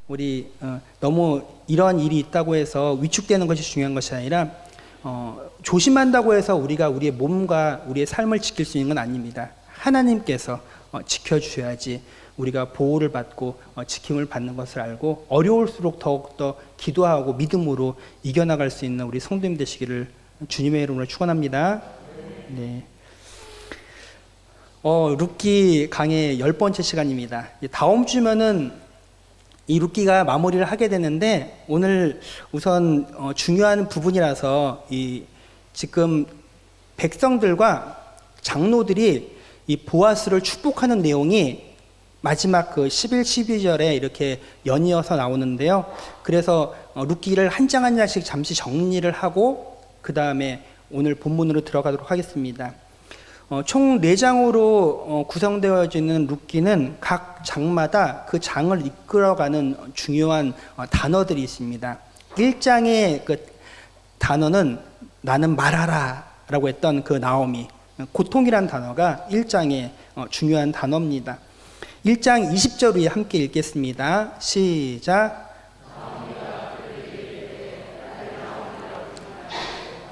우리 너무 이런 일이 있다고 해서 위축되는 것이 중요한 것이 아니라 조심한다고 해서 우리가 우리의 몸과 우리의 삶을 지킬 수 있는 건 아닙니다. 하나님께서 지켜주셔야지 우리가 보호를 받고 지킴을 받는 것을 알고 어려울수록 더욱더 기도하고 믿음으로 이겨나갈 수 있는 우리 성도님 되시기를 주님의 이름으로 축원합니다. 네. 룻기 강의 10번째 시간입니다. 다음 주면은 이 룻기가 마무리를 하게 되는데 오늘 우선 중요한 부분이라서 지금 백성들과 장로들이 이 보아스를 축복하는 내용이 마지막 그 11, 12절에 이렇게 연이어서 나오는데요. 그래서 룻기를 한 장 한 장씩 잠시 정리를 하고 그 다음에 오늘 본문으로 들어가도록 하겠습니다. 총 4장으로 구성되어지는 룻기는 각 장마다 그 장을 이끌어가는 중요한 단어들이 있습니다. 1장의 그 단어는 나는 말하라 라고 했던 그 나오미, 고통이라는 단어가 1장의 중요한 단어입니다. 1장 20절 위에 함께 읽겠습니다. 시작.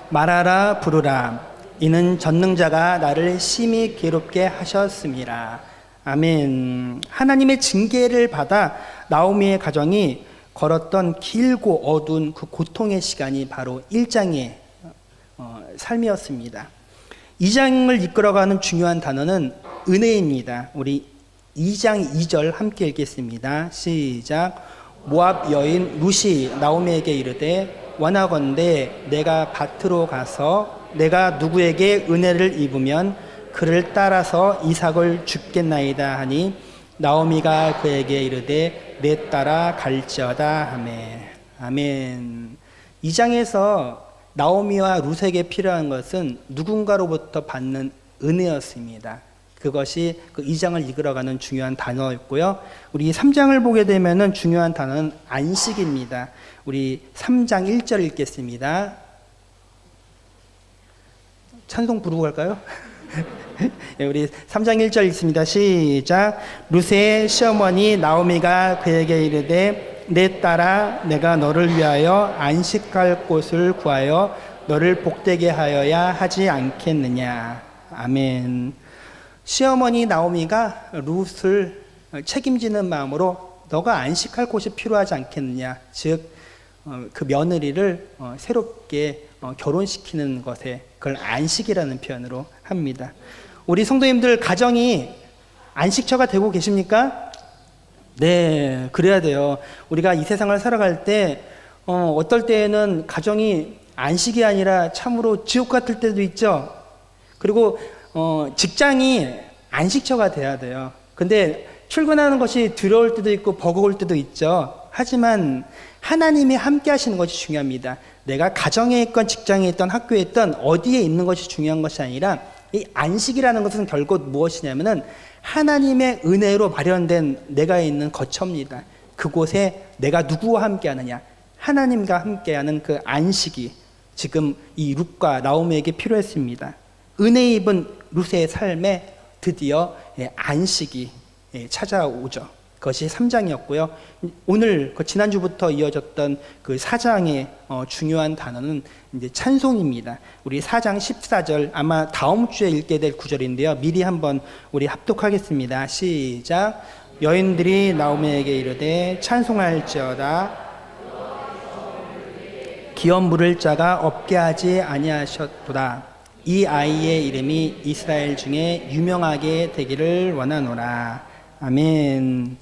말하라 부르라 이는 전능자가 나를 심히 괴롭게 하셨음이라. 아멘. 하나님의 징계를 받아 나오미의 가정이 걸었던 길고 어두운 그 고통의 시간이 바로 1장의 삶이었습니다. 2장을 이끌어가는 중요한 단어는 은혜입니다. 우리 2장 2절 함께 읽겠습니다. 시작. 모압 여인 룻이 나오미에게 이르되 원하건대 내가 밭으로 가서 내가 누구에게 은혜를 입으면 그를 따라서 이삭을 줍겠나이다 하니 나오미가 그에게 이르되 내 따라 갈지어다 하매. 아멘. 2장에서 나오미와 룻에게 필요한 것은 누군가로부터 받는 은혜였습니다. 그것이 그 2장을 이끌어가는 중요한 단어였고요. 우리 3장을 보게 되면은 중요한 단어는 안식입니다. 우리 3장 1절 읽겠습니다. 찬송 부르고 갈까요? 네, 우리 3장 1절 읽습니다. 시작. 룻의 시어머니 나오미가 그에게 이르되 내 딸아 내가 너를 위하여 안식할 곳을 구하여 너를 복되게 하여야 하지 않겠느냐. 아멘. 시어머니 나오미가 룻을 책임지는 마음으로 너가 안식할 곳이 필요하지 않겠느냐. 즉 그 며느리를 새롭게 결혼시키는 것에 그걸 안식이라는 표현으로 합니다. 우리 성도님들 가정이 안식처가 되고 계십니까? 네, 그래야 돼요. 우리가 이 세상을 살아갈 때 어떨 때에는 가정이 안식이 아니라 참으로 지옥 같을 때도 있죠. 그리고 직장이 안식처가 돼야 돼요. 근데 출근하는 것이 두려울 때도 있고 버거울 때도 있죠. 하지만 하나님이 함께 하시는 것이 중요합니다. 내가 가정에 있건 직장에 있던 학교에 있던 어디에 있는 것이 중요한 것이 아니라 이 안식이라는 것은 결국 무엇이냐면은 하나님의 은혜로 마련된 내가 있는 거처입니다. 그곳에 내가 누구와 함께 하느냐, 하나님과 함께하는 그 안식이 지금 이 룻과 나오미에게 필요했습니다. 은혜 입은 룻의 삶에 드디어 안식이 찾아오죠. 그것이 3장이었고요. 오늘 지난주부터 이어졌던 그 4장의 중요한 단어는 이제 찬송입니다. 우리 4장 14절 아마 다음 주에 읽게 될 구절인데요. 미리 한번 우리 합독하겠습니다. 시작. 여인들이 나오미에게 이르되 찬송할지어다 기업 물을 자가 없게 하지 아니하셨도다. 이 아이의 이름이 이스라엘 중에 유명하게 되기를 원하노라. 아멘.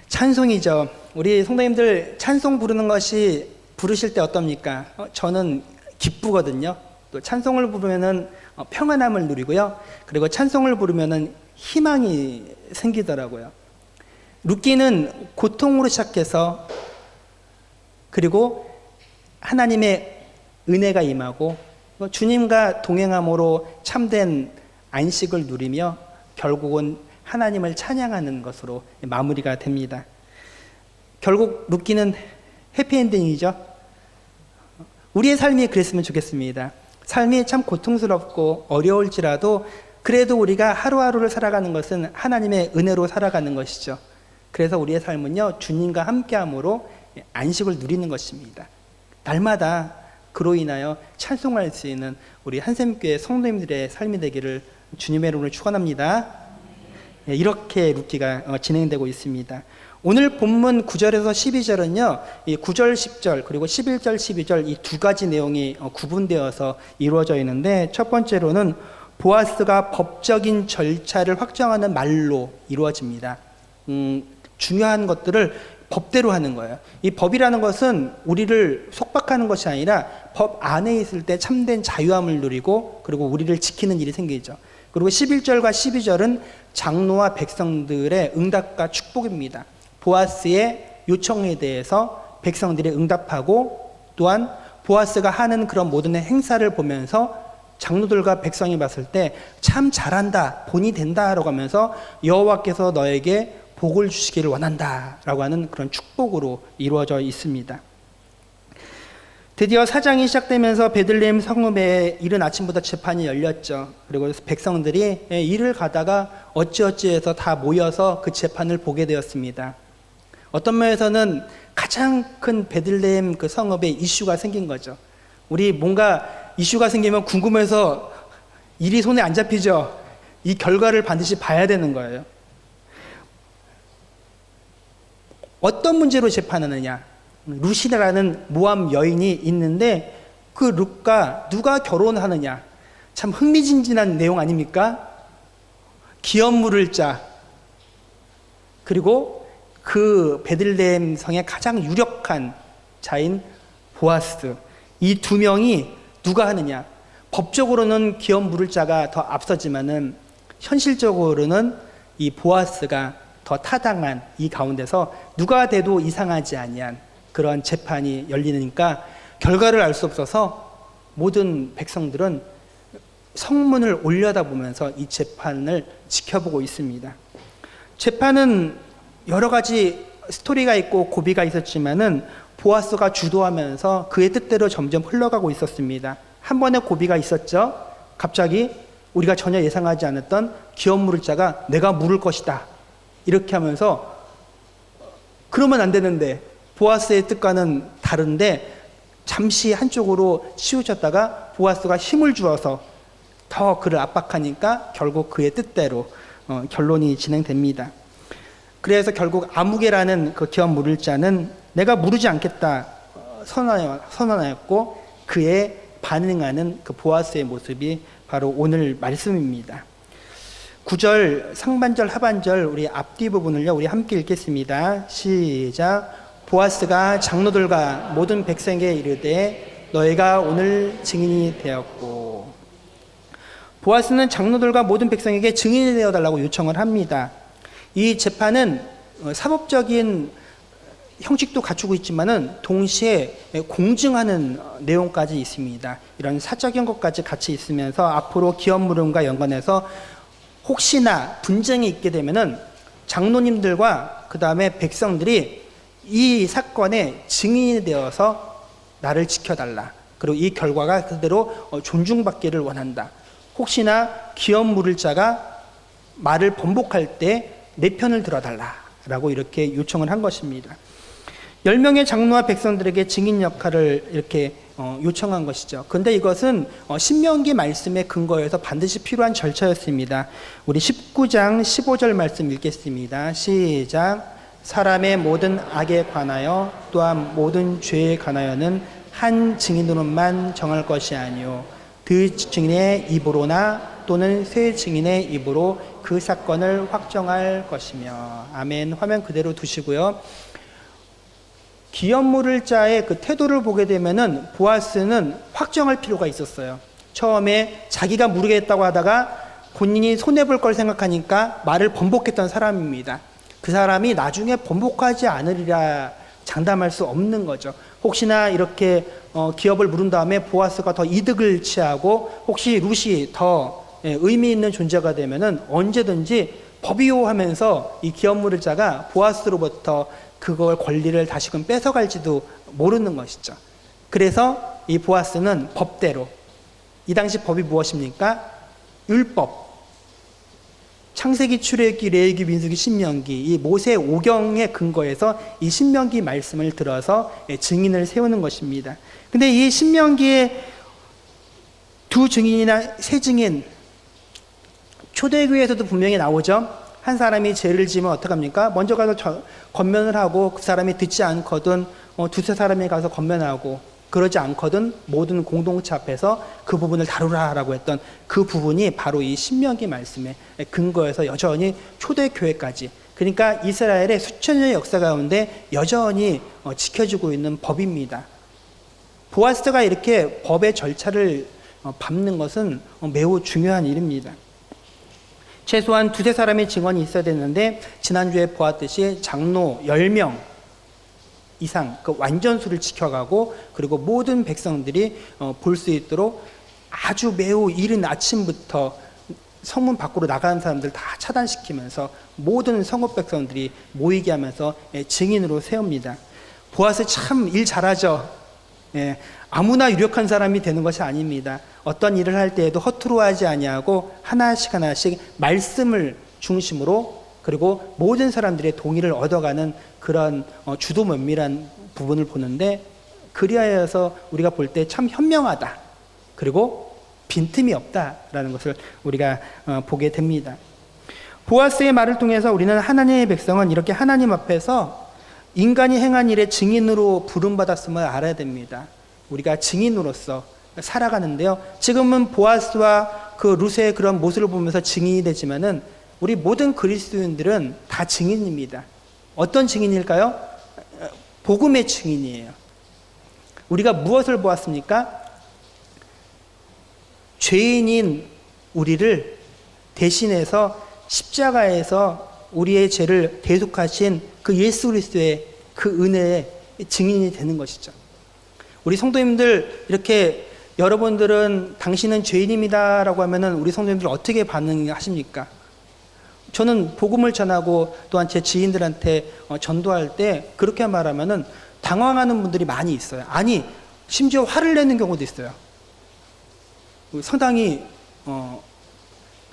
찬송이죠. 우리 성도님들 찬송 부르는 것이 부르실 때 어떻습니까? 저는 기쁘거든요. 또 찬송을 부르면은 평안함을 누리고요. 그리고 찬송을 부르면은 희망이 생기더라고요. 룻기는 고통으로 시작해서 그리고 하나님의 은혜가 임하고 주님과 동행함으로 참된 안식을 누리며 결국은 하나님을 찬양하는 것으로 마무리가 됩니다. 결국 룻기는 해피엔딩이죠. 우리의 삶이 그랬으면 좋겠습니다. 삶이 참 고통스럽고 어려울지라도 그래도 우리가 하루하루를 살아가는 것은 하나님의 은혜로 살아가는 것이죠. 그래서 우리의 삶은요, 주님과 함께함으로 안식을 누리는 것입니다. 날마다 그로 인하여 찬송할 수 있는 우리 한샘교회 성도님들의 삶이 되기를 주님의 이름으로 축원합니다. 이렇게 루키가 진행되고 있습니다. 오늘 본문 9절에서 12절은요, 이 9절, 10절, 그리고 11절, 12절 이 두 가지 내용이 구분되어서 이루어져 있는데, 첫 번째로는 보아스가 법적인 절차를 확정하는 말로 이루어집니다. 중요한 것들을 법대로 하는 거예요. 이 법이라는 것은 우리를 속박하는 것이 아니라 법 안에 있을 때 참된 자유함을 누리고 그리고 우리를 지키는 일이 생기죠. 그리고 11절과 12절은 장로와 백성들의 응답과 축복입니다. 보아스의 요청에 대해서 백성들이 응답하고, 또한 보아스가 하는 그런 모든 행사를 보면서 장로들과 백성이 봤을 때 참 잘한다, 본이 된다 라고 하면서 여호와께서 너에게 복을 주시기를 원한다 라고 하는 그런 축복으로 이루어져 있습니다. 드디어 사장이 시작되면서 베들레헴 성읍에 이른 아침부터 재판이 열렸죠. 그리고 백성들이 일을 가다가 어찌어찌해서 다 모여서 그 재판을 보게 되었습니다. 어떤 면에서는 가장 큰 베들레헴 그 성읍에 이슈가 생긴 거죠. 우리 뭔가 이슈가 생기면 궁금해서 일이 손에 안 잡히죠. 이 결과를 반드시 봐야 되는 거예요. 어떤 문제로 재판하느냐? 룻이라는 모함 여인이 있는데 그 룻과 누가 결혼하느냐? 참 흥미진진한 내용 아닙니까? 기업 물을 자, 그리고 그 베들레헴 성의 가장 유력한 자인 보아스, 이 두 명이 누가 하느냐? 법적으로는 기업 물을 자가 더 앞서지만은 현실적으로는 이 보아스가 더 타당한 이 가운데서 누가 돼도 이상하지 아니한 그런 재판이 열리니까 결과를 알 수 없어서 모든 백성들은 성문을 올려다보면서 이 재판을 지켜보고 있습니다. 재판은 여러 가지 스토리가 있고 고비가 있었지만은 보아스가 주도하면서 그의 뜻대로 점점 흘러가고 있었습니다. 한 번의 고비가 있었죠. 갑자기 우리가 전혀 예상하지 않았던 기업 물을 자가 내가 물을 것이다 이렇게 하면서, 그러면 안 되는데 보아스의 뜻과는 다른데 잠시 한쪽으로 치우쳤다가 보아스가 힘을 주어서 더 그를 압박하니까 결국 그의 뜻대로 결론이 진행됩니다. 그래서 결국 아무개라는 그 기업 물을 자는 내가 무르지 않겠다 선언하였고, 그에 반응하는 그 보아스의 모습이 바로 오늘 말씀입니다. 9절 상반절 하반절 우리 앞뒤 부분을요 우리 함께 읽겠습니다. 시작. 보아스가 장로들과 모든 백성에게 이르되 너희가 오늘 증인이 되었고. 보아스는 장로들과 모든 백성에게 증인이 되어달라고 요청을 합니다. 이 재판은 사법적인 형식도 갖추고 있지만은 동시에 공증하는 내용까지 있습니다. 이런 사적인 것까지 같이 있으면서 앞으로 기업 물음과 연관해서 혹시나 분쟁이 있게 되면은 장로님들과 그 다음에 백성들이 이 사건의 증인이 되어서 나를 지켜달라. 그리고 이 결과가 그대로 존중받기를 원한다. 혹시나 기업 물을 자가 말을 번복할 때 내 편을 들어달라라고 이렇게 요청을 한 것입니다. 10명의 장로와 백성들에게 증인 역할을 이렇게 요청한 것이죠. 그런데 이것은 신명기 말씀의 근거에서 반드시 필요한 절차였습니다. 우리 19장 15절 말씀 읽겠습니다. 시작. 사람의 모든 악에 관하여 또한 모든 죄에 관하여는 한 증인으로만 정할 것이 아니요 두 증인의 입으로나 또는 세 증인의 입으로 그 사건을 확정할 것이며. 아멘. 화면 그대로 두시고요. 기업 물을 자의 그 태도를 보게 되면은 보아스는 확정할 필요가 있었어요. 처음에 자기가 무르겠다고 하다가 본인이 손해볼 걸 생각하니까 말을 번복했던 사람입니다. 그 사람이 나중에 번복하지 않으리라 장담할 수 없는 거죠. 혹시나 이렇게 기업을 물은 다음에 보아스가 더 이득을 취하고 혹시 룻이 더 의미 있는 존재가 되면은 언제든지 법이요 하면서 이 기업 물을 자가 보아스로부터 그걸 권리를 다시금 뺏어갈지도 모르는 것이죠. 그래서 이 보아스는 법대로 이 당시 법이 무엇입니까? 율법. 창세기, 출애굽기, 레위기, 민수기, 신명기, 이 모세 오경에 근거해서 이 신명기 말씀을 들어서 증인을 세우는 것입니다. 근데 이 신명기의 두 증인이나 세 증인, 초대교회에서도 분명히 나오죠. 한 사람이 죄를 지으면 어떡합니까? 먼저 가서 권면을 하고 그 사람이 듣지 않거든 두세 사람이 가서 권면하고, 그러지 않거든 모든 공동체 앞에서 그 부분을 다루라라고 했던 그 부분이 바로 이 신명기 말씀에 근거해서 여전히 초대교회까지, 그러니까 이스라엘의 수천 년의 역사 가운데 여전히 지켜지고 있는 법입니다. 보아스가 이렇게 법의 절차를 밟는 것은 매우 중요한 일입니다. 최소한 두세 사람의 증언이 있어야 되는데, 지난주에 보았듯이 장로 10명 이상 그 완전수를 지켜가고, 그리고 모든 백성들이 볼 수 있도록 아주 매우 이른 아침부터 성문 밖으로 나가는 사람들 다 차단시키면서 모든 성읍 백성들이 모이게 하면서 증인으로 세웁니다. 보아스 참 일 잘하죠. 아무나 유력한 사람이 되는 것이 아닙니다. 어떤 일을 할 때에도 허투루 하지 아니하고 하나씩 하나씩 말씀을 중심으로, 그리고 모든 사람들의 동의를 얻어가는 그런 주도 면밀한 부분을 보는데, 그리하여서 우리가 볼 때 참 현명하다, 그리고 빈틈이 없다라는 것을 우리가 보게 됩니다. 보아스의 말을 통해서 우리는 하나님의 백성은 이렇게 하나님 앞에서 인간이 행한 일의 증인으로 부름받았음을 알아야 됩니다. 우리가 증인으로서 살아가는데요, 지금은 보아스와 그 루세의 그런 모습을 보면서 증인이 되지만은 우리 모든 그리스도인들은 다 증인입니다. 어떤 증인일까요? 복음의 증인이에요. 우리가 무엇을 보았습니까? 죄인인 우리를 대신해서 십자가에서 우리의 죄를 대속하신 그 예수 그리스도의 그 은혜의 증인이 되는 것이죠. 우리 성도님들, 이렇게 여러분들은 당신은 죄인입니다 라고 하면은 우리 성도님들 어떻게 반응하십니까? 저는 복음을 전하고 또한 제 지인들한테 전도할 때 그렇게 말하면은 당황하는 분들이 많이 있어요. 아니, 심지어 화를 내는 경우도 있어요. 상당히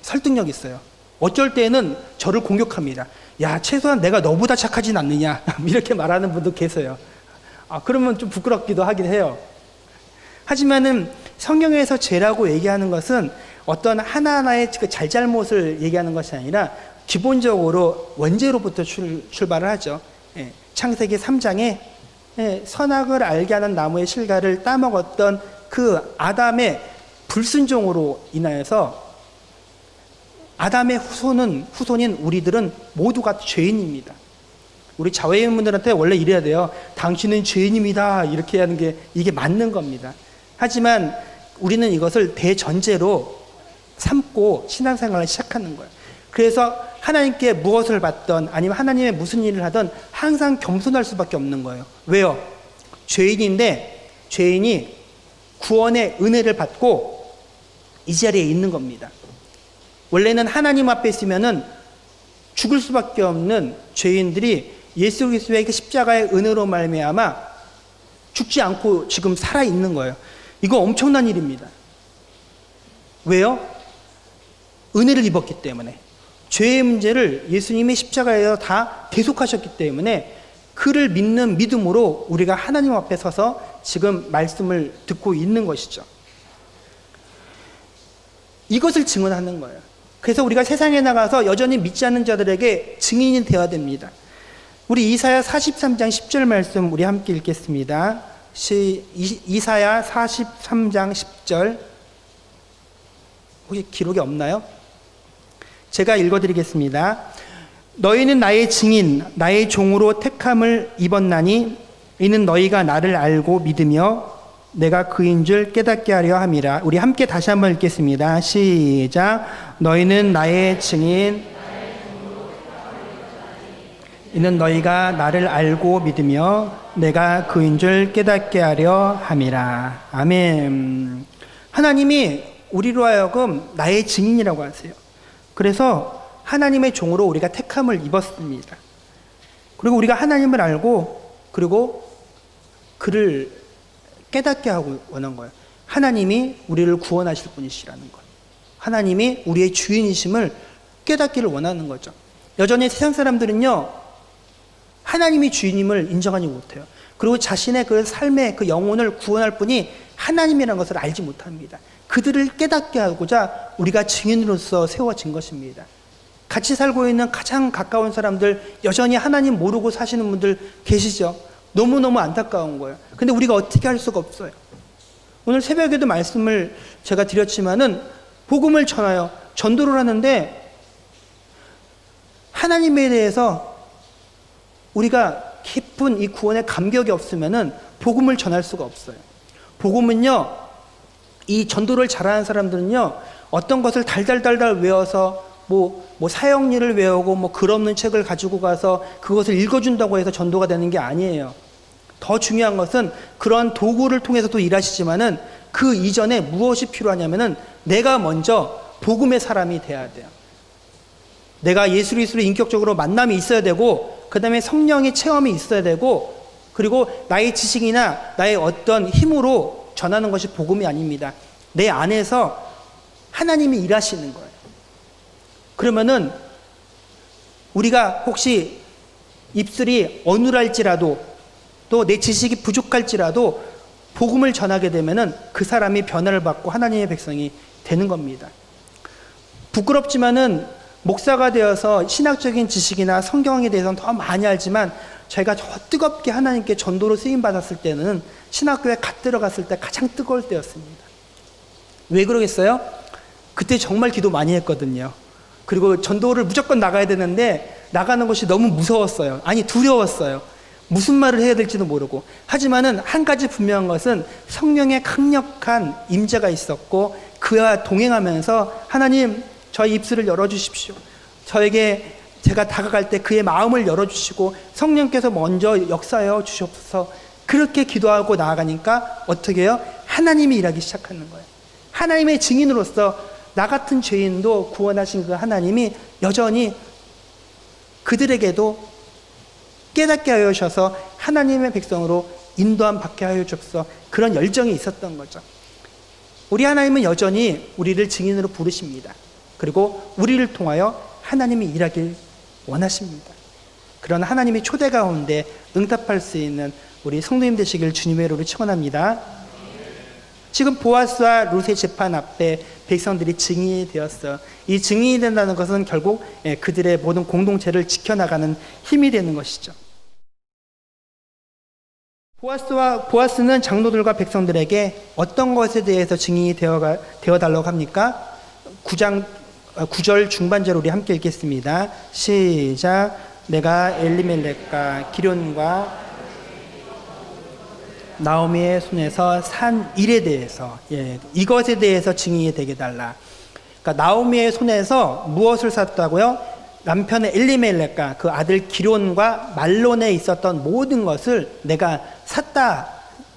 설득력 있어요. 어쩔 때는 저를 공격합니다. 야, 최소한 내가 너보다 착하진 않느냐 이렇게 말하는 분도 계세요. 그러면 좀 부끄럽기도 하긴 해요. 하지만은 성경에서 죄라고 얘기하는 것은 어떤 하나하나의 그 잘잘못을 얘기하는 것이 아니라 기본적으로 원죄로부터 출발을 하죠. 창세기 3장에 선악을 알게 하는 나무의 실과를 따먹었던 그 아담의 불순종으로 인하여서 아담의 후손인 우리들은 모두가 죄인입니다. 우리 자회인분들한테 원래 이래야 돼요. 당신은 죄인입니다. 이렇게 하는 게 이게 맞는 겁니다. 하지만 우리는 이것을 대전제로 삼고 신앙생활을 시작하는 거예요. 그래서 하나님께 무엇을 받던 아니면 하나님의 무슨 일을 하든 항상 겸손할 수밖에 없는 거예요. 왜요? 죄인인데 죄인이 구원의 은혜를 받고 이 자리에 있는 겁니다. 원래는 하나님 앞에 있으면은 죽을 수밖에 없는 죄인들이 예수 그리스도의 그 십자가의 은혜로 말미암아 죽지 않고 지금 살아 있는 거예요. 이거 엄청난 일입니다. 왜요? 은혜를 입었기 때문에. 죄의 문제를 예수님이 십자가에서 다 대속하셨기 때문에 그를 믿는 믿음으로 우리가 하나님 앞에 서서 지금 말씀을 듣고 있는 것이죠. 이것을 증언하는 거예요. 그래서 우리가 세상에 나가서 여전히 믿지 않는 자들에게 증인이 되어야 됩니다. 우리 이사야 43장 10절 말씀 우리 함께 읽겠습니다. 이사야 43장 10절. 혹시 기록이 없나요? 제가 읽어드리겠습니다. 너희는 나의 증인, 나의 종으로 택함을 입었나니 이는 너희가 나를 알고 믿으며 내가 그인 줄 깨닫게 하려 함이라. 우리 함께 다시 한번 읽겠습니다. 시작. 너희는 나의 증인, 이는 너희가 나를 알고 믿으며 내가 그인 줄 깨닫게 하려 함이라. 아멘. 하나님이 우리로 하여금 나의 증인이라고 하세요. 그래서 하나님의 종으로 우리가 택함을 입었습니다. 그리고 우리가 하나님을 알고 그리고 그를 깨닫게 하고 원한 거예요. 하나님이 우리를 구원하실 분이시라는 것, 하나님이 우리의 주인이심을 깨닫기를 원하는 거죠. 여전히 세상 사람들은요, 하나님이 주인임을 인정하지 못해요. 그리고 자신의 그 삶의 그 영혼을 구원할 분이 하나님이라는 것을 알지 못합니다. 그들을 깨닫게 하고자 우리가 증인으로서 세워진 것입니다. 같이 살고 있는 가장 가까운 사람들, 여전히 하나님 모르고 사시는 분들 계시죠? 너무너무 안타까운 거예요. 근데 우리가 어떻게 할 수가 없어요. 오늘 새벽에도 말씀을 제가 드렸지만은 복음을 전하여 전도를 하는데 하나님에 대해서 우리가 깊은 이 구원의 감격이 없으면은 복음을 전할 수가 없어요. 복음은요, 이 전도를 잘하는 사람들은요, 어떤 것을 달달달달 외워서 뭐 사형리를 외우고 뭐 글 없는 책을 가지고 가서 그것을 읽어준다고 해서 전도가 되는 게 아니에요. 더 중요한 것은 그런 도구를 통해서도 일하시지만은 그 이전에 무엇이 필요하냐면은 내가 먼저 복음의 사람이 돼야 돼요. 내가 예수 그리스도를 인격적으로 만남이 있어야 되고, 그 다음에 성령의 체험이 있어야 되고, 그리고 나의 지식이나 나의 어떤 힘으로 전하는 것이 복음이 아닙니다. 내 안에서 하나님이 일하시는 거예요. 그러면은 우리가 혹시 입술이 어눌할지라도 또 내 지식이 부족할지라도 복음을 전하게 되면은 그 사람이 변화를 받고 하나님의 백성이 되는 겁니다. 부끄럽지만은 목사가 되어서 신학적인 지식이나 성경에 대해서는 더 많이 알지만 저희가 더 뜨겁게 하나님께 전도로 쓰임받았을 때는 신학교에 갓 들어갔을 때 가장 뜨거울 때였습니다. 왜 그러겠어요? 그때 정말 기도 많이 했거든요. 그리고 전도를 무조건 나가야 되는데 나가는 것이 너무 무서웠어요. 아니, 두려웠어요. 무슨 말을 해야 될지도 모르고. 하지만은 한 가지 분명한 것은 성령의 강력한 임재가 있었고, 그와 동행하면서 하나님, 저의 입술을 열어주십시오. 저에게 제가 다가갈 때 그의 마음을 열어주시고 성령께서 먼저 역사하여 주시옵소서. 그렇게 기도하고 나아가니까 어떻게 해요? 하나님이 일하기 시작하는 거예요. 하나님의 증인으로서 나 같은 죄인도 구원하신 그 하나님이 여전히 그들에게도 깨닫게 하여 주셔서 하나님의 백성으로 인도함 받게 하여 주옵소서. 그런 열정이 있었던 거죠. 우리 하나님은 여전히 우리를 증인으로 부르십니다. 그리고 우리를 통하여 하나님이 일하길 원하십니다. 그런 하나님의 초대 가운데 응답할 수 있는 우리 성도님 되시길 주님의 이름으로 축원합니다. 지금 보아스와 룻의 재판 앞에 백성들이 증인이 되었어요. 이 증인이 된다는 것은 결국 그들의 모든 공동체를 지켜나가는 힘이 되는 것이죠. 보아스는 장로들과 백성들에게 어떤 것에 대해서 증인이 되어달라고 합니까? 9절 중반절 우리 함께 읽겠습니다. 시작. 내가 엘리멜렉과 기럨과 나오미의 손에서 산 일에 대해서, 이것에 대해서 증인이 되게 달라. 그러니까 나오미의 손에서 무엇을 샀다고요? 남편의 엘리멜렉과 그 아들 기럨과 말론에 있었던 모든 것을 내가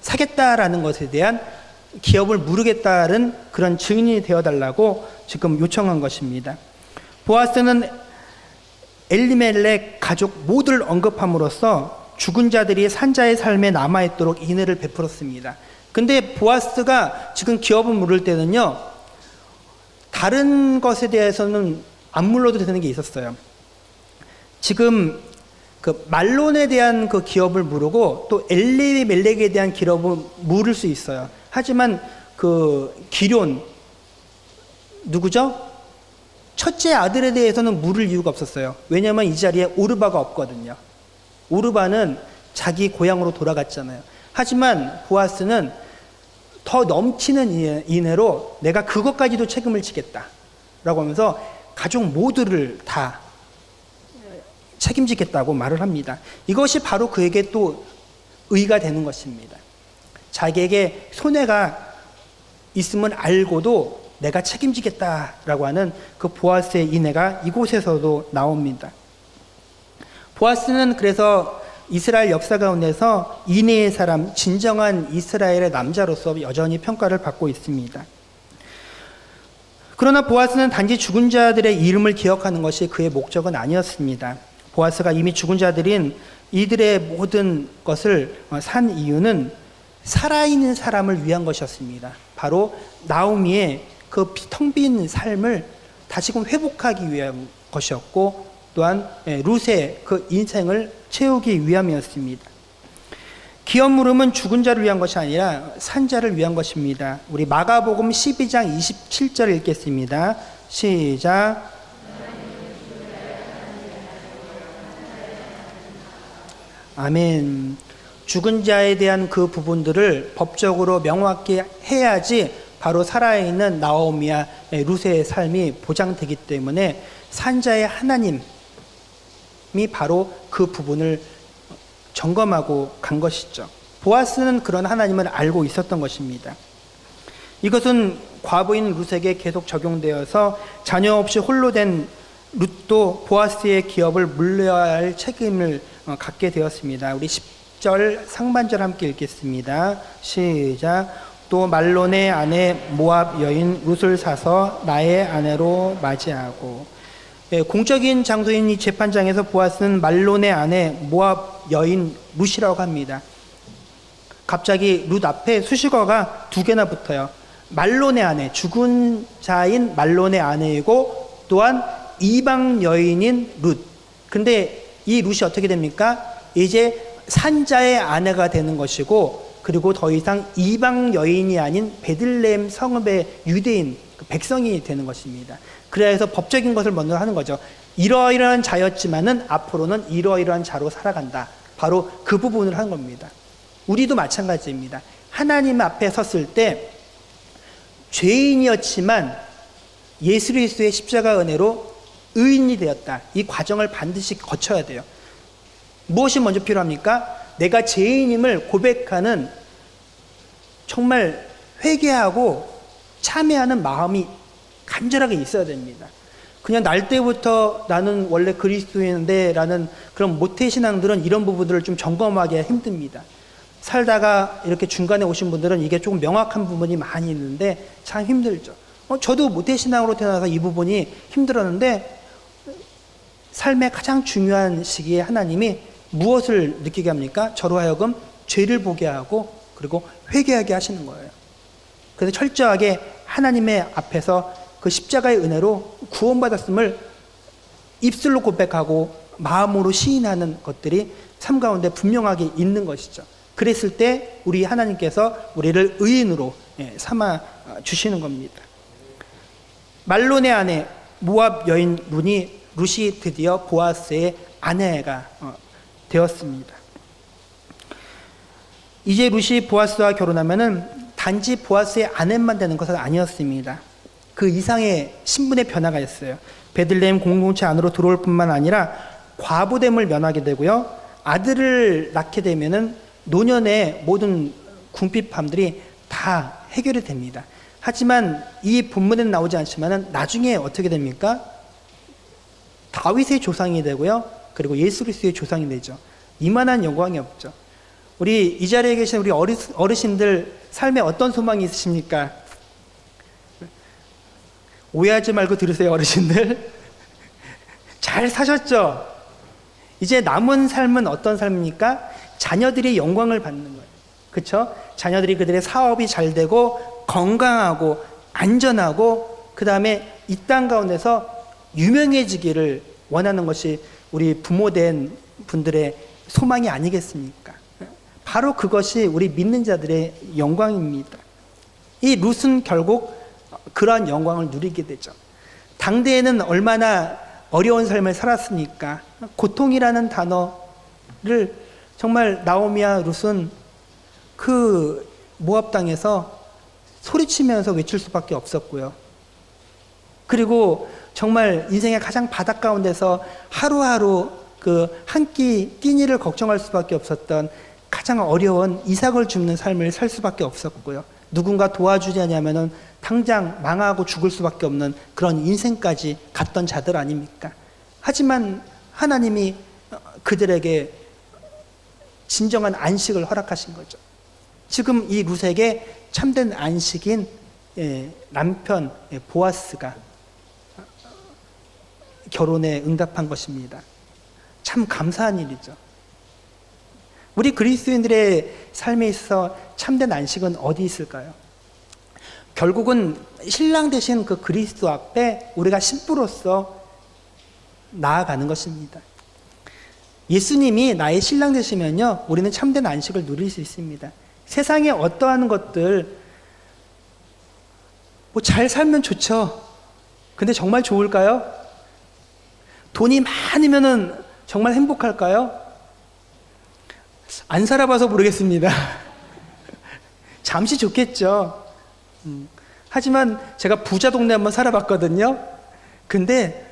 사겠다라는 것에 대한 기업을 무르겠다는 그런 증인이 되어달라고 지금 요청한 것입니다. 보아스는 엘리멜렉 가족 모두를 언급함으로써 죽은 자들이 산자의 삶에 남아있도록 인애를 베풀었습니다. 근데 보아스가 지금 기업을 물을 때는요, 다른 것에 대해서는 안 물러도 되는 게 있었어요. 지금 그 말론에 대한 그 기업을 물고 또 엘리멜렉에 대한 기업을 물을 수 있어요. 하지만 그 기럨 누구죠? 첫째 아들에 대해서는 물을 이유가 없었어요. 왜냐하면 이 자리에 오르바가 없거든요. 오르바는 자기 고향으로 돌아갔잖아요. 하지만 보아스는 더 넘치는 인애로 내가 그것까지도 책임을 지겠다라고 하면서 가족 모두를 다 책임지겠다고 말을 합니다. 이것이 바로 그에게 또 의가 되는 것입니다. 자기에게 손해가 있음을 알고도 내가 책임지겠다라고 하는 그 보아스의 인애가 이곳에서도 나옵니다. 보아스는 그래서 이스라엘 역사 가운데서 인애의 사람, 진정한 이스라엘의 남자로서 여전히 평가를 받고 있습니다. 그러나 보아스는 단지 죽은 자들의 이름을 기억하는 것이 그의 목적은 아니었습니다. 보아스가 이미 죽은 자들인 이들의 모든 것을 산 이유는 살아있는 사람을 위한 것이었습니다. 바로 나오미의 그 텅 빈 삶을 다시금 회복하기 위한 것이었고, 또한 룻의 그 인생을 채우기 위함이었습니다. 기업 물음은 죽은 자를 위한 것이 아니라 산 자를 위한 것입니다. 우리 마가복음 12장 27절 읽겠습니다. 시작. 아멘. 죽은 자에 대한 그 부분들을 법적으로 명확히 해야지 바로 살아있는 나오미와 룻의 삶이 보장되기 때문에 산자의 하나님이 바로 그 부분을 점검하고 간 것이죠. 보아스는 그런 하나님을 알고 있었던 것입니다. 이것은 과부인 룻에게 계속 적용되어서 자녀 없이 홀로 된 룻도 보아스의 기업을 물려야 할 책임을 갖게 되었습니다. 우리 10절 상반절 함께 읽겠습니다. 시작. 또 말론의 아내 모압 여인 룻을 사서 나의 아내로 맞이하고. 공적인 장소인 이 재판장에서 보아스는 말론의 아내 모압 여인 룻이라고 합니다. 갑자기 룻 앞에 수식어가 두 개나 붙어요. 말론의 아내, 죽은 자인 말론의 아내이고, 또한 이방 여인인 룻. 근데 이 룻이 어떻게 됩니까? 이제 산자의 아내가 되는 것이고, 그리고 더 이상 이방 여인이 아닌 베들레헴 성읍의 유대인 백성이 되는 것입니다. 그래서 법적인 것을 먼저 하는 거죠. 이러이러한 자였지만은 앞으로는 이러이러한 자로 살아간다. 바로 그 부분을 하는 겁니다. 우리도 마찬가지입니다. 하나님 앞에 섰을 때 죄인이었지만 예수 그리스도의 십자가 은혜로 의인이 되었다. 이 과정을 반드시 거쳐야 돼요. 무엇이 먼저 필요합니까? 내가 죄인임을 고백하는 정말 회개하고 참회하는 마음이 간절하게 있어야 됩니다. 그냥 날 때부터 나는 원래 그리스도인인데 라는 그런 모태신앙들은 이런 부분들을 좀 점검하기가 힘듭니다. 살다가 이렇게 중간에 오신 분들은 이게 조금 명확한 부분이 많이 있는데 참 힘들죠. 저도 모태신앙으로 태어나서 이 부분이 힘들었는데, 삶의 가장 중요한 시기에 하나님이 무엇을 느끼게 합니까? 저로 하여금 죄를 보게 하고 그리고 회개하게 하시는 거예요. 그래서 철저하게 하나님의 앞에서 그 십자가의 은혜로 구원받았음을 입술로 고백하고 마음으로 시인하는 것들이 삶 가운데 분명하게 있는 것이죠. 그랬을 때 우리 하나님께서 우리를 의인으로 삼아 주시는 겁니다. 말론의 아내 모압 여인 룻이 드디어 보아스의 아내가 되었습니다. 이제 룻이 보아스와 결혼하면은 단지 보아스의 아내만 되는 것은 아니었습니다. 그 이상의 신분의 변화가 있어요. 베들레헴 공동체 안으로 들어올 뿐만 아니라 과부됨을 면하게 되고요. 아들을 낳게 되면은 노년의 모든 궁핍함들이 다 해결이 됩니다. 하지만 이 본문에는 나오지 않지만은 나중에 어떻게 됩니까? 다윗의 조상이 되고요. 그리고 예수 그리스도의 조상이 되죠. 이만한 영광이 없죠. 우리 이 자리에 계신 우리 어르신들 삶에 어떤 소망이 있으십니까? 오해하지 말고 들으세요, 어르신들. 잘 사셨죠? 이제 남은 삶은 어떤 삶입니까? 자녀들이 영광을 받는 거예요. 그렇죠? 자녀들이 그들의 사업이 잘 되고 건강하고 안전하고 그 다음에 이 땅 가운데서 유명해지기를 원하는 것이 우리 부모된 분들의 소망이 아니겠습니까? 바로 그것이 우리 믿는 자들의 영광입니다. 이 룻은 결국 그러한 영광을 누리게 되죠. 당대에는 얼마나 어려운 삶을 살았습니까? 고통이라는 단어를 정말 나오미와 룻은 그 모압 땅에서 소리치면서 외칠 수밖에 없었고요. 그리고 정말 인생의 가장 바닥 가운데서 하루하루 그 한 끼 끼니를 걱정할 수밖에 없었던 가장 어려운 이삭을 줍는 삶을 살 수밖에 없었고요. 누군가 도와주지 않으면은 당장 망하고 죽을 수밖에 없는 그런 인생까지 갔던 자들 아닙니까? 하지만 하나님이 그들에게 진정한 안식을 허락하신 거죠. 지금 이 룻에게 참된 안식인 남편 보아스가 결혼에 응답한 것입니다. 참 감사한 일이죠. 우리 그리스도인들의 삶에 있어서 참된 안식은 어디 있을까요? 결국은 신랑 되신 그 그리스도 앞에 우리가 신부로서 나아가는 것입니다. 예수님이 나의 신랑 되시면요, 우리는 참된 안식을 누릴 수 있습니다. 세상에 어떠한 것들, 뭐 잘 살면 좋죠. 근데 정말 좋을까요? 돈이 많으면은 정말 행복할까요? 안 살아봐서 모르겠습니다. 잠시 좋겠죠. 하지만 제가 부자 동네 한번 살아봤거든요. 근데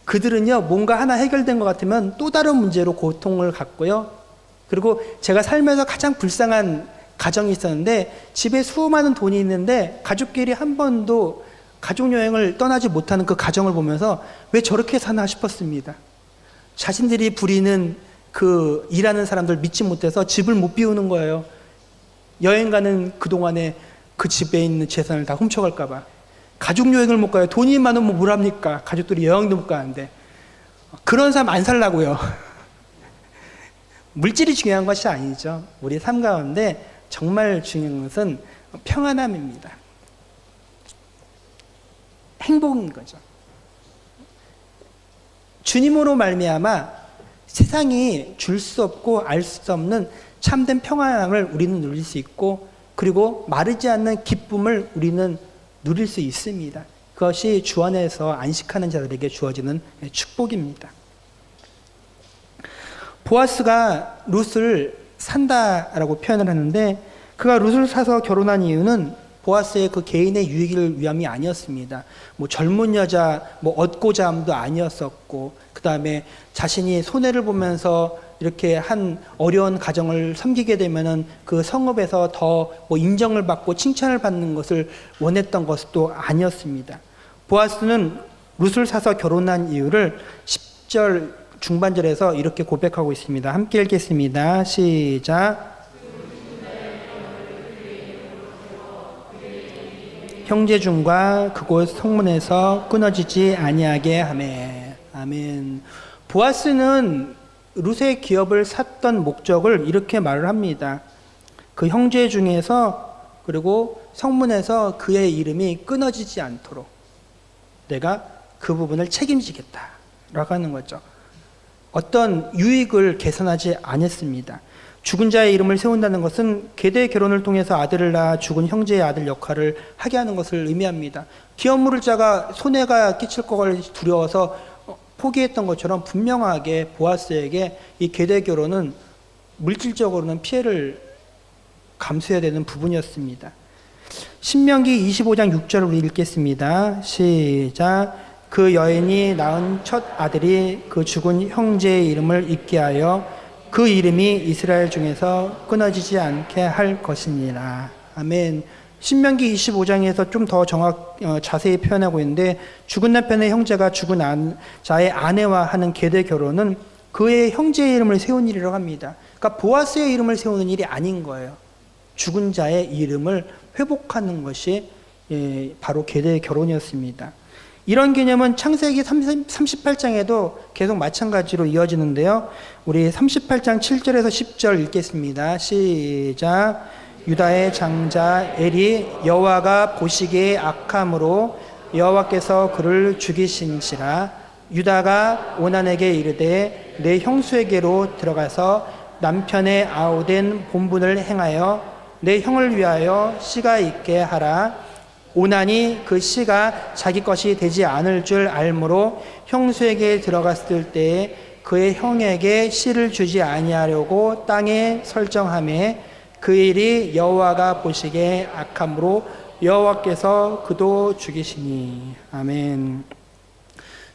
그들은요, 뭔가 하나 해결된 것 같으면 또 다른 문제로 고통을 갖고요. 그리고 제가 살면서 가장 불쌍한 가정이 있었는데, 집에 수많은 돈이 있는데 가족끼리 한 번도 가족여행을 떠나지 못하는 그 가정을 보면서 왜 저렇게 사나 싶었습니다. 자신들이 부리는 그 일하는 사람들 믿지 못해서 집을 못 비우는 거예요. 여행 가는 그동안에 그 집에 있는 재산을 다 훔쳐갈까 봐. 가족여행을 못 가요. 돈이 많으면 뭘 합니까? 가족들이 여행도 못 가는데. 그런 사람 안 살라고요. 물질이 중요한 것이 아니죠. 우리 삶 가운데 정말 중요한 것은 평안함입니다. 행복인 거죠. 주님으로 말미암아 세상이 줄 수 없고 알 수 없는 참된 평안함을 우리는 누릴 수 있고, 그리고 마르지 않는 기쁨을 우리는 누릴 수 있습니다. 그것이 주 안에서 안식하는 자들에게 주어지는 축복입니다. 보아스가 룻을 산다라고 표현을 하는데, 그가 룻을 사서 결혼한 이유는 보아스의 그 개인의 유익을 위함이 아니었습니다. 뭐 젊은 여자 얻고자 함도 아니었었고, 그 다음에 자신이 손해를 보면서 이렇게 한 어려운 가정을 섬기게 되면은 그 성읍에서 더 인정을 받고 칭찬을 받는 것을 원했던 것도 아니었습니다. 보아스는 룻을 사서 결혼한 이유를 10절 중반절에서 이렇게 고백하고 있습니다. 함께 읽겠습니다. 시작. 형제중과 그곳 성문에서 끊어지지 아니하게 하매. 아멘. 보아스는 룻의 기업을 샀던 목적을 이렇게 말을 합니다. 그 형제 중에서, 그리고 성문에서 그의 이름이 끊어지지 않도록 내가 그 부분을 책임지겠다라고 하는 거죠. 어떤 유익을 계산하지 않았습니다. 죽은 자의 이름을 세운다는 것은 계대 결혼을 통해서 아들을 낳아 죽은 형제의 아들 역할을 하게 하는 것을 의미합니다. 기업 물을 자가 손해가 끼칠 걸 두려워서 포기했던 것처럼 분명하게 보아스에게 이 계대 결혼은 물질적으로는 피해를 감수해야 되는 부분이었습니다. 신명기 25장 6절을 읽겠습니다. 시작. 그 여인이 낳은 첫 아들이 그 죽은 형제의 이름을 잊게 하여 그 이름이 이스라엘 중에서 끊어지지 않게 할 것이니라. 아멘. 신명기 25장에서 좀 더 자세히 표현하고 있는데, 죽은 남편의 형제가 죽은 자의 아내와 하는 계대 결혼은 그의 형제의 이름을 세운 일이라고 합니다. 그러니까 보아스의 이름을 세우는 일이 아닌 거예요. 죽은 자의 이름을 회복하는 것이 바로 계대 결혼이었습니다. 이런 개념은 창세기 38장에도 계속 마찬가지로 이어지는데요. 우리 38장 7절에서 10절 읽겠습니다. 시작. 유다의 장자 엘이 여호와가 보시기에 악함으로 여호와께서 그를 죽이신지라. 유다가 오난에게 이르되 내 형수에게로 들어가서 남편의 아우된 본분을 행하여 내 형을 위하여 씨가 있게 하라. 오난이 그 씨가 자기 것이 되지 않을 줄 알므로 형수에게 들어갔을 때에 그의 형에게 씨를 주지 아니하려고 땅에 설정하매 그 일이 여호와가 보시기에 악함으로 여호와께서 그도 죽이시니. 아멘.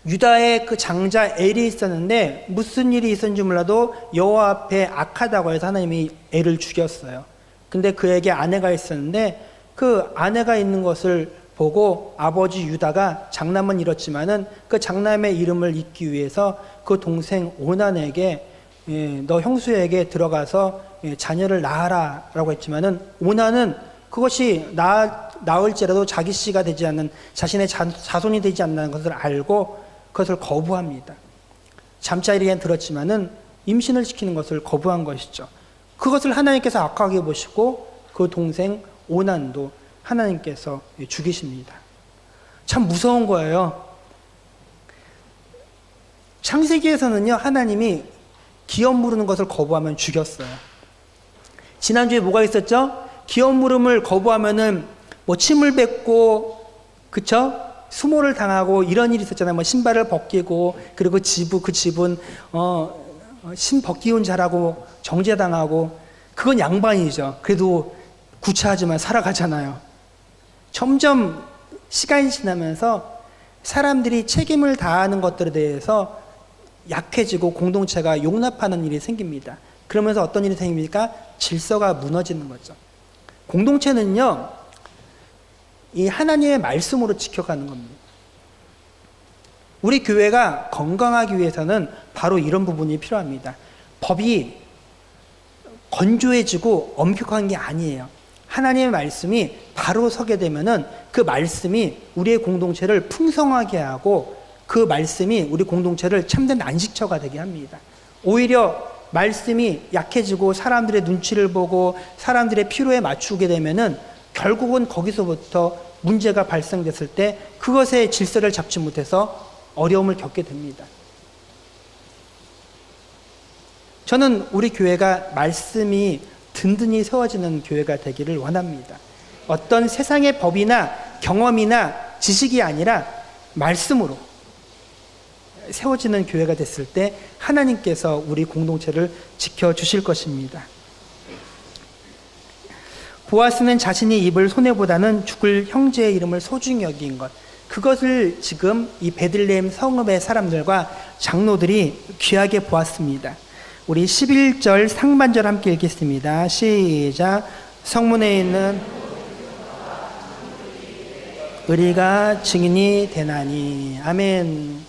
유다의 그 장자 엘이 있었는데 무슨 일이 있었는지 몰라도 여호와 앞에 악하다고 해서 하나님이 엘을 죽였어요. 근데 그에게 아내가 있었는데 그 아내가 있는 것을 보고 아버지 유다가 장남은 잃었지만은 그 장남의 이름을 잊기 위해서 그 동생 오난에게 너 형수에게 들어가서 자녀를 낳아라 라고 했지만은 오난은 그것이 낳을지라도 자기 씨가 되지 않는, 자신의 자손이 되지 않는 것을 알고 그것을 거부합니다. 잠자리에 들었지만은 임신을 시키는 것을 거부한 것이죠. 그것을 하나님께서 악하게 보시고 그 동생 오난도 하나님께서 죽이십니다. 참 무서운 거예요. 창세기에서는요, 하나님이 기업 물으는 것을 거부하면 죽였어요. 지난주에 뭐가 있었죠? 기업 물음을 거부하면은 뭐 침을 뱉고, 그쵸? 수모를 당하고 이런 일이 있었잖아요. 뭐 신발을 벗기고, 그리고 그 집은 신 벗기운 자라고 정죄당하고, 그건 양반이죠. 그래도 구차하지만 살아가잖아요. 점점 시간이 지나면서 사람들이 책임을 다하는 것들에 대해서 약해지고 공동체가 용납하는 일이 생깁니다. 그러면서 어떤 일이 생깁니까? 질서가 무너지는 거죠. 공동체는요, 이 하나님의 말씀으로 지켜가는 겁니다. 우리 교회가 건강하기 위해서는 바로 이런 부분이 필요합니다. 법이 건조해지고 엄격한 게 아니에요. 하나님의 말씀이 바로 서게 되면은 그 말씀이 우리의 공동체를 풍성하게 하고 그 말씀이 우리 공동체를 참된 안식처가 되게 합니다. 오히려 말씀이 약해지고 사람들의 눈치를 보고 사람들의 필요에 맞추게 되면은 결국은 거기서부터 문제가 발생됐을 때 그것의 질서를 잡지 못해서 어려움을 겪게 됩니다. 저는 우리 교회가 말씀이 든든히 세워지는 교회가 되기를 원합니다. 어떤 세상의 법이나 경험이나 지식이 아니라 말씀으로 세워지는 교회가 됐을 때 하나님께서 우리 공동체를 지켜주실 것입니다. 보아스는 자신이 입을 손해보다는 죽을 형제의 이름을 소중히 여긴 것, 그것을 지금 이 베들레헴 성읍의 사람들과 장로들이 귀하게 보았습니다. 우리 11절 상반절 함께 읽겠습니다. 시작. 성문에 있는 의리가 증인이 되나니. 아멘.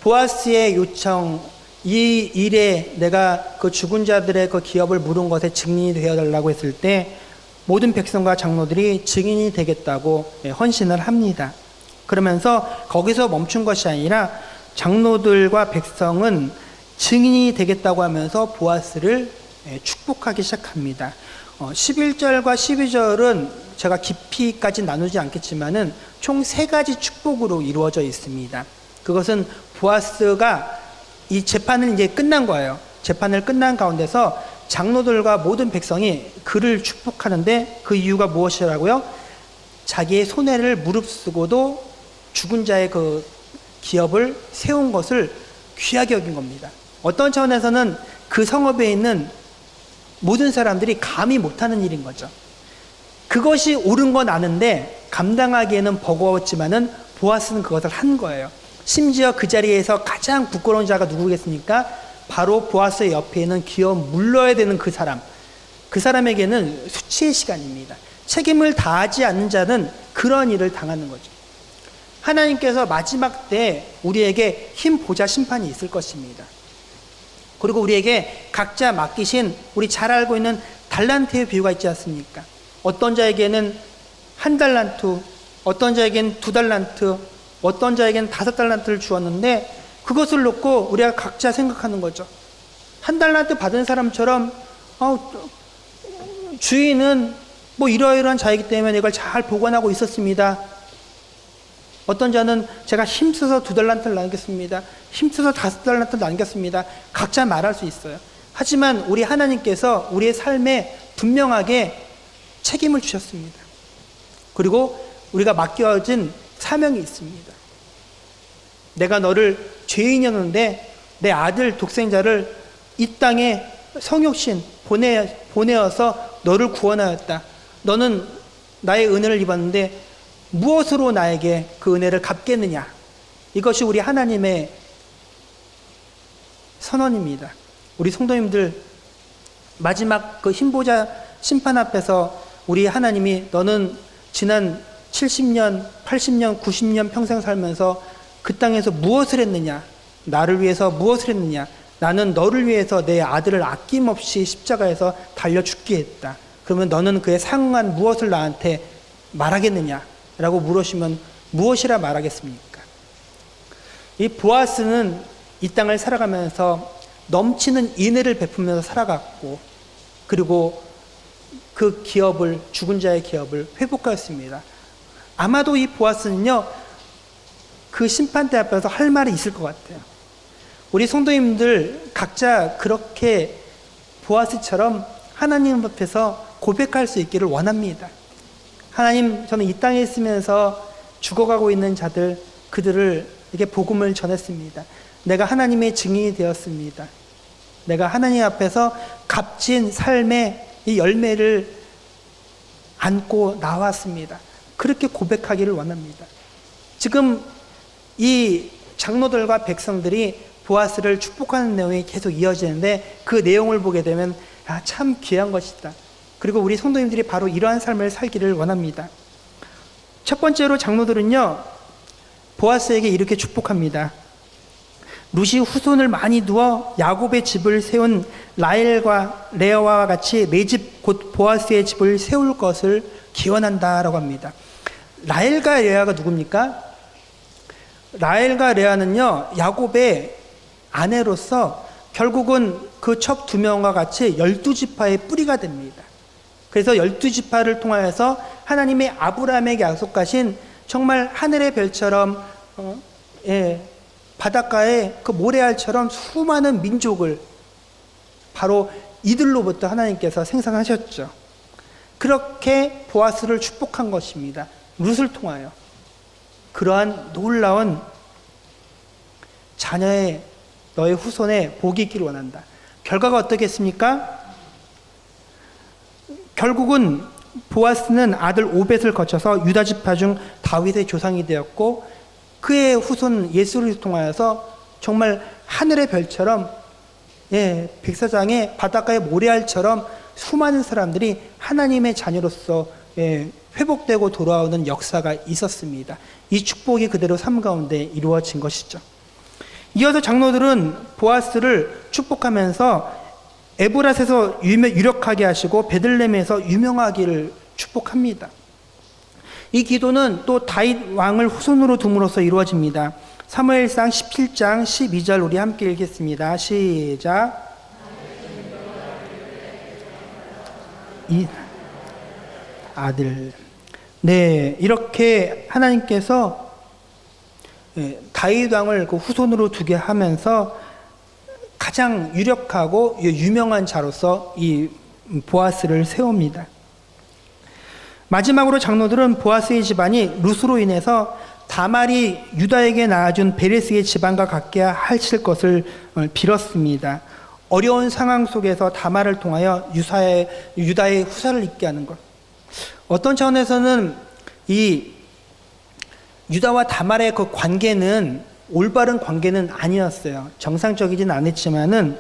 보아스의 요청, 이 일에 내가 그 죽은 자들의 그 기업을 물은 것에 증인이 되어달라고 했을 때 모든 백성과 장로들이 증인이 되겠다고 헌신을 합니다. 그러면서 거기서 멈춘 것이 아니라 장로들과 백성은 증인이 되겠다고 하면서 보아스를 축복하기 시작합니다. 11절과 12절은 제가 깊이까지 나누지 않겠지만은 총 3가지 축복으로 이루어져 있습니다. 그것은 보아스가 이 재판을 이제 끝난 거예요. 재판을 끝난 가운데서 장로들과 모든 백성이 그를 축복하는데 그 이유가 무엇이라고요? 자기의 손해를 무릅쓰고도 죽은 자의 그 기업을 세운 것을 귀하게 여긴 겁니다. 어떤 차원에서는 그 성읍에 있는 모든 사람들이 감히 못하는 일인 거죠. 그것이 옳은 건 아는데 감당하기에는 버거웠지만은 보아스는 그것을 한 거예요. 심지어 그 자리에서 가장 부끄러운 자가 누구겠습니까? 바로 보아스의 옆에 있는 기업 물러야 되는 그 사람. 그 사람에게는 수치의 시간입니다. 책임을 다하지 않는 자는 그런 일을 당하는 거죠. 하나님께서 마지막 때 우리에게 힘 보자 심판이 있을 것입니다. 그리고 우리에게 각자 맡기신 우리 잘 알고 있는 달란트의 비유가 있지 않습니까? 어떤 자에게는 1달란트, 어떤 자에게는 2달란트, 어떤 자에게는 5달란트를 주었는데 그것을 놓고 우리가 각자 생각하는 거죠. 1달란트 받은 사람처럼 주인은 뭐 이러이러한 자이기 때문에 이걸 잘 보관하고 있었습니다. 어떤 자는 제가 힘써서 2달란트를 남겼습니다. 힘써서 5달란트를 남겼습니다. 각자 말할 수 있어요. 하지만 우리 하나님께서 우리의 삶에 분명하게 책임을 주셨습니다. 그리고 우리가 맡겨진 사명이 있습니다. 내가 너를 죄인이었는데 내 아들 독생자를 이 땅에 성육신 보내어서 너를 구원하였다. 너는 나의 은혜를 입었는데 무엇으로 나에게 그 은혜를 갚겠느냐? 이것이 우리 하나님의 선언입니다. 우리 성도님들 마지막 그 힘보자 심판 앞에서 우리 하나님이 너는 지난 70년, 80년, 90년 평생 살면서 그 땅에서 무엇을 했느냐? 나를 위해서 무엇을 했느냐? 나는 너를 위해서 내 아들을 아낌없이 십자가에서 달려 죽게 했다. 그러면 너는 그에 상응한 무엇을 나한테 말하겠느냐? 라고 물으시면 무엇이라 말하겠습니까? 이 보아스는 이 땅을 살아가면서 넘치는 인애를 베푸면서 살아갔고, 그리고 그 기업을, 죽은 자의 기업을 회복하였습니다. 아마도 이 보아스는요, 그 심판대 앞에서 할 말이 있을 것 같아요. 우리 성도님들 각자 그렇게 보아스처럼 하나님 앞에서 고백할 수 있기를 원합니다. 하나님, 저는 이 땅에 있으면서 죽어가고 있는 자들, 그들을 이렇게 복음을 전했습니다. 내가 하나님의 증인이 되었습니다. 내가 하나님 앞에서 값진 삶의 이 열매를 안고 나왔습니다. 그렇게 고백하기를 원합니다. 지금 이 장로들과 백성들이 보아스를 축복하는 내용이 계속 이어지는데, 그 내용을 보게 되면 참 귀한 것이다. 그리고 우리 성도님들이 바로 이러한 삶을 살기를 원합니다. 첫 번째로 장로들은요, 보아스에게 이렇게 축복합니다. 룻이 후손을 많이 두어 야곱의 집을 세운 라헬과 레아와 같이 내 집 곧 보아스의 집을 세울 것을 기원한다라고 합니다. 라헬과 레아가 누굽니까? 라헬과 레아는요, 야곱의 아내로서 결국은 그 첩 2명과 같이 12지파의 뿌리가 됩니다. 그래서 12지파를 통하여서 하나님의 아브라함에게 약속하신 정말 하늘의 별처럼 바닷가의 그 모래알처럼 수많은 민족을 바로 이들로부터 하나님께서 생성하셨죠. 그렇게 보아스를 축복한 것입니다. 룻을 통하여. 그러한 놀라운 자녀의 너의 후손에 복이 있기를 원한다. 결과가 어떻겠습니까? 결국은 보아스는 아들 오벳을 거쳐서 유다 지파 중 다윗의 조상이 되었고, 그의 후손 예수를 통하여서 정말 하늘의 별처럼, 백사장의 바닷가의 모래알처럼 수많은 사람들이 하나님의 자녀로서 회복되고 돌아오는 역사가 있었습니다. 이 축복이 그대로 삶 가운데 이루어진 것이죠. 이어서 장로들은 보아스를 축복하면서 에브랏에서 유력하게 하시고 베들레헴에서 유명하기를 축복합니다. 이 기도는 또 다윗 왕을 후손으로 둠으로써 이루어집니다. 사무엘상 17장 12절 우리 함께 읽겠습니다. 시작. 이 아들. 네, 이렇게 하나님께서 다윗 왕을 그 후손으로 두게 하면서 가장 유력하고 유명한 자로서 이 보아스를 세웁니다. 마지막으로 장로들은 보아스의 집안이 룻으로 인해서 다말이 유다에게 낳아준 베레스의 집안과 같게 하실 것을 빌었습니다. 어려운 상황 속에서 다말을 통하여 유다의 후사를 잇게 하는 것. 어떤 차원에서는 이 유다와 다말의 그 관계는 올바른 관계는 아니었어요. 정상적이진 않았지만은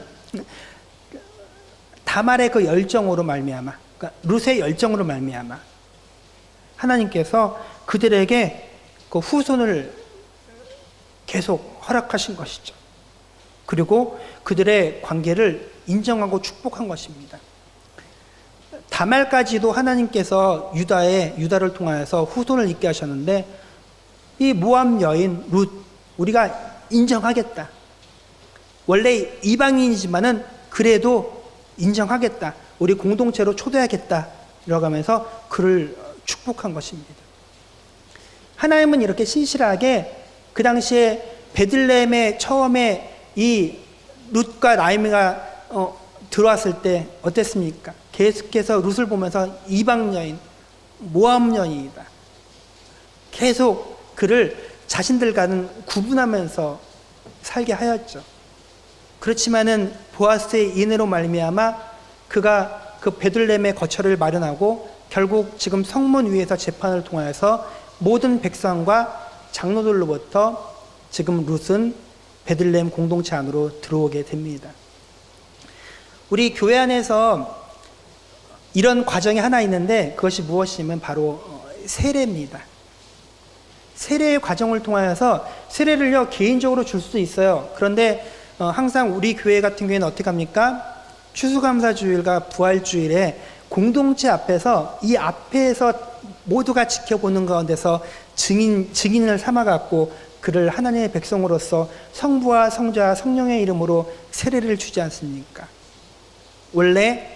다말의 그 열정으로 말미암아, 그러니까 룻의 열정으로 말미암아 하나님께서 그들에게 그 후손을 계속 허락하신 것이죠. 그리고 그들의 관계를 인정하고 축복한 것입니다. 다말까지도 하나님께서 유다를 통하여서 후손을 잇게 하셨는데, 이 모압 여인 룻, 우리가 인정하겠다. 원래 이방인이지만은 그래도 인정하겠다. 우리 공동체로 초대하겠다. 이러고 하면서 그를 축복한 것입니다. 하나님은 이렇게 신실하게 그 당시에 베들레헴에 처음에 이 룻과 나오미가 들어왔을 때 어땠습니까? 계속해서 룻을 보면서 이방 여인, 모압 여인이다. 계속 그를 자신들과는 구분하면서 살게 하였죠. 그렇지만은 보아스의 인애로 말미암아 그가 그 베들레헴의 거처를 마련하고 결국 지금 성문 위에서 재판을 통하여서 모든 백성과 장로들로부터 지금 룻은 베들레헴 공동체 안으로 들어오게 됩니다. 우리 교회 안에서 이런 과정이 하나 있는데, 그것이 무엇이면 바로 세례입니다. 세례의 과정을 통하여서 세례를요 개인적으로 줄 수도 있어요. 그런데 항상 우리 교회 같은 경우에는 어떻게 합니까? 추수감사주일과 부활주일에 공동체 앞에서, 이 앞에서 모두가 지켜보는 가운데서 증인을 삼아갖고 그를 하나님의 백성으로서 성부와 성자와 성령의 이름으로 세례를 주지 않습니까? 원래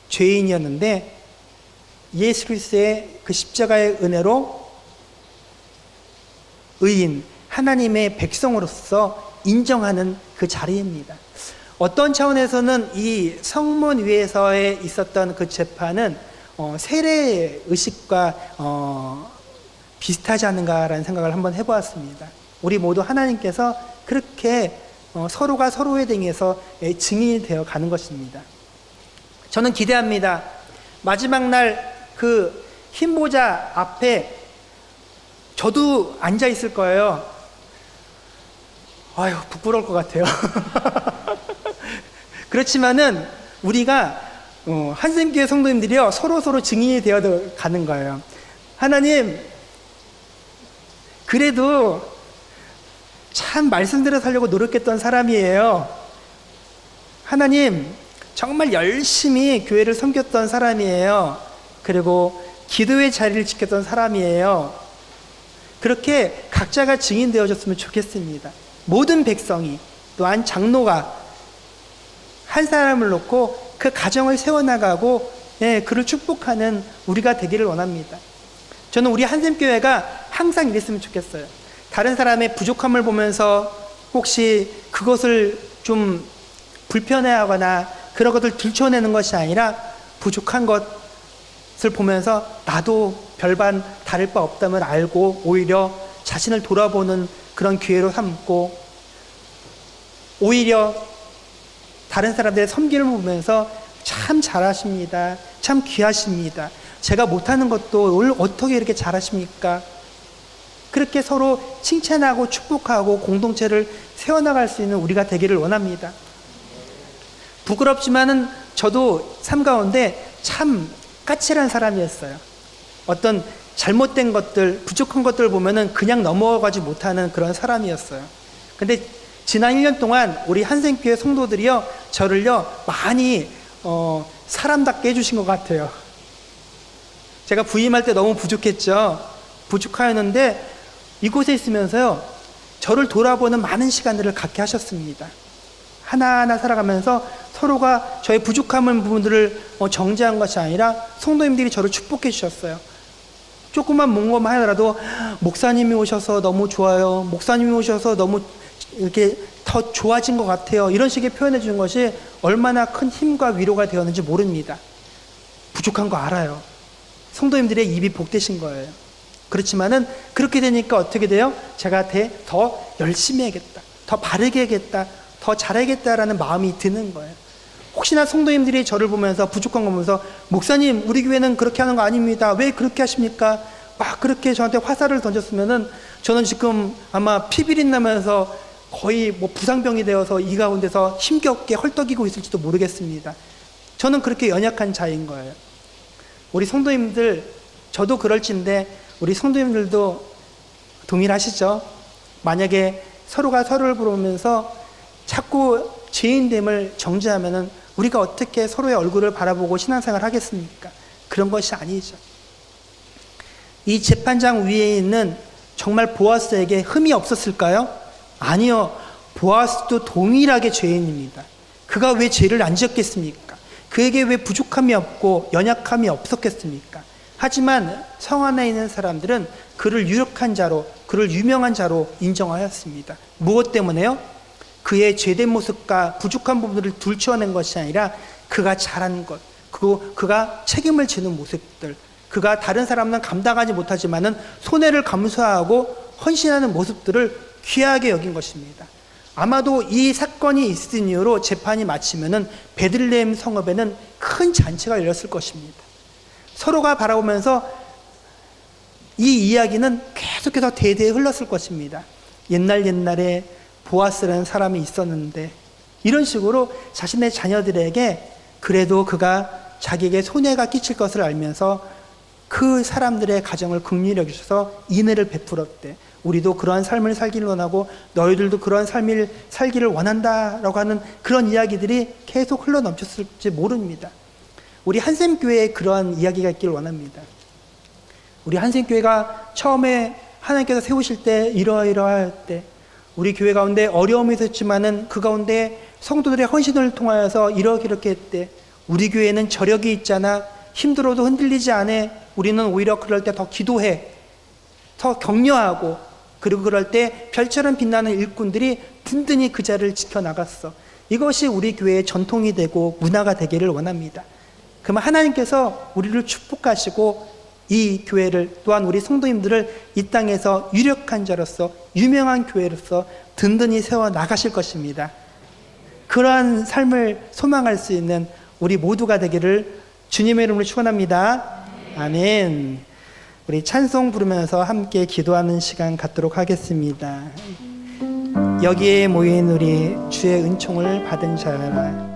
죄인이었는데 예수 그리스도의 그 십자가의 은혜로 의인, 하나님의 백성으로서 인정하는 그 자리입니다. 어떤 차원에서는 이 성문 위에서에 있었던 그 재판은 세례 의식과 비슷하지 않은가라는 생각을 한번 해보았습니다. 우리 모두 하나님께서 그렇게 서로가 서로에 대해서 증인이 되어 가는 것입니다. 저는 기대합니다. 마지막 날 그 흰보자 앞에 저도 앉아 있을 거예요. 아유, 부끄러울 것 같아요. 그렇지만은 우리가 한샘교회 성도님들이요, 서로 증인이 되어 가는 거예요. 하나님, 그래도 참 말씀대로 살려고 노력했던 사람이에요. 하나님, 정말 열심히 교회를 섬겼던 사람이에요. 그리고 기도의 자리를 지켰던 사람이에요. 그렇게 각자가 증인되어졌으면 좋겠습니다. 모든 백성이, 또한 장로가 한 사람을 놓고 그 가정을 세워나가고 그를 축복하는 우리가 되기를 원합니다. 저는 우리 한샘교회가 항상 이랬으면 좋겠어요. 다른 사람의 부족함을 보면서 혹시 그것을 좀 불편해하거나 그런 것을 들춰내는 것이 아니라 부족한 것을 보면서 나도 별반 다를 바 없다면 알고 오히려 자신을 돌아보는 그런 기회로 삼고, 오히려 다른 사람들의 섬기를 보면서 참 잘하십니다, 참 귀하십니다, 제가 못하는 것도 오늘 어떻게 이렇게 잘하십니까? 그렇게 서로 칭찬하고 축복하고 공동체를 세워나갈 수 있는 우리가 되기를 원합니다. 부끄럽지만은 저도 삶 가운데 참 까칠한 사람이었어요. 어떤 잘못된 것들, 부족한 것들을 보면은 그냥 넘어가지 못하는 그런 사람이었어요. 근데 지난 1년 동안 우리 한샘교회 성도들이요, 저를요 많이 사람답게 해주신 것 같아요. 제가 부임할 때 너무 부족했죠. 부족하였는데 이곳에 있으면서요, 저를 돌아보는 많은 시간들을 갖게 하셨습니다. 하나하나 살아가면서 서로가 저의 부족한 부분들을 정죄한 것이 아니라 성도님들이 저를 축복해 주셨어요. 조금만 뭔가만 하더라도 목사님이 오셔서 너무 좋아요, 목사님이 오셔서 너무 이렇게 더 좋아진 것 같아요, 이런 식의 표현해 주는 것이 얼마나 큰 힘과 위로가 되었는지 모릅니다. 부족한 거 알아요. 성도님들의 입이 복되신 거예요. 그렇지만은 그렇게 되니까 어떻게 돼요? 제가 더 열심히 해야겠다, 더 바르게 해야겠다, 더 잘하겠다라는 마음이 드는 거예요. 혹시나 성도님들이 저를 보면서 부족한 거 보면서 목사님, 우리 교회는 그렇게 하는 거 아닙니다, 왜 그렇게 하십니까? 막 그렇게 저한테 화살을 던졌으면은 저는 지금 아마 피비린 나면서 거의 부상병이 되어서 이 가운데서 힘겹게 헐떡이고 있을지도 모르겠습니다. 저는 그렇게 연약한 자인 거예요. 우리 성도님들, 저도 그럴진데 우리 성도님들도 동일하시죠? 만약에 서로가 서로를 보면서 자꾸 죄인됨을 정죄하면은 우리가 어떻게 서로의 얼굴을 바라보고 신앙생활을 하겠습니까? 그런 것이 아니죠. 이 재판장 위에 있는 정말 보아스에게 흠이 없었을까요? 아니요. 보아스도 동일하게 죄인입니다. 그가 왜 죄를 안 지었겠습니까? 그에게 왜 부족함이 없고 연약함이 없었겠습니까? 하지만 성 안에 있는 사람들은 그를 유력한 자로, 그를 유명한 자로 인정하였습니다. 무엇 때문에요? 그의 죄된 모습과 부족한 부분들을 둘러낸 것이 아니라 그가 잘한 것, 그리고 그가 책임을 지는 모습들, 그가 다른 사람은 감당하지 못하지만은 손해를 감수하고 헌신하는 모습들을 귀하게 여긴 것입니다. 아마도 이 사건이 있은 이후로 재판이 마치면은 베들레헴 성읍에는 큰 잔치가 열렸을 것입니다. 서로가 바라보면서 이 이야기는 계속해서 대대에 흘렀을 것입니다. 옛날에 보아스라는 사람이 있었는데, 이런 식으로 자신의 자녀들에게 그래도 그가 자기에게 손해가 끼칠 것을 알면서 그 사람들의 가정을 긍휼히 여기셔서 인애를 베풀었대. 우리도 그러한 삶을 살기를 원하고 너희들도 그러한 삶을 살기를 원한다라고 하는 그런 이야기들이 계속 흘러넘쳤을지 모릅니다. 우리 한샘교회에 그러한 이야기가 있기를 원합니다. 우리 한샘교회가 처음에 하나님께서 세우실 때 이러이러할 때 우리 교회 가운데 어려움이 있었지만은 그 가운데 성도들의 헌신을 통하여서 이렇게 했대. 우리 교회는 저력이 있잖아. 힘들어도 흔들리지 않아. 우리는 오히려 그럴 때 더 기도해. 더 격려하고, 그리고 그럴 때 별처럼 빛나는 일꾼들이 든든히 그 자리를 지켜나갔어. 이것이 우리 교회의 전통이 되고 문화가 되기를 원합니다. 그러면 하나님께서 우리를 축복하시고 이 교회를, 또한 우리 성도님들을 이 땅에서 유력한 자로서, 유명한 교회로서 든든히 세워나가실 것입니다. 그러한 삶을 소망할 수 있는 우리 모두가 되기를 주님의 이름으로 축원합니다. 아멘. 우리 찬송 부르면서 함께 기도하는 시간 갖도록 하겠습니다. 여기에 모인 우리 주의 은총을 받은 자라,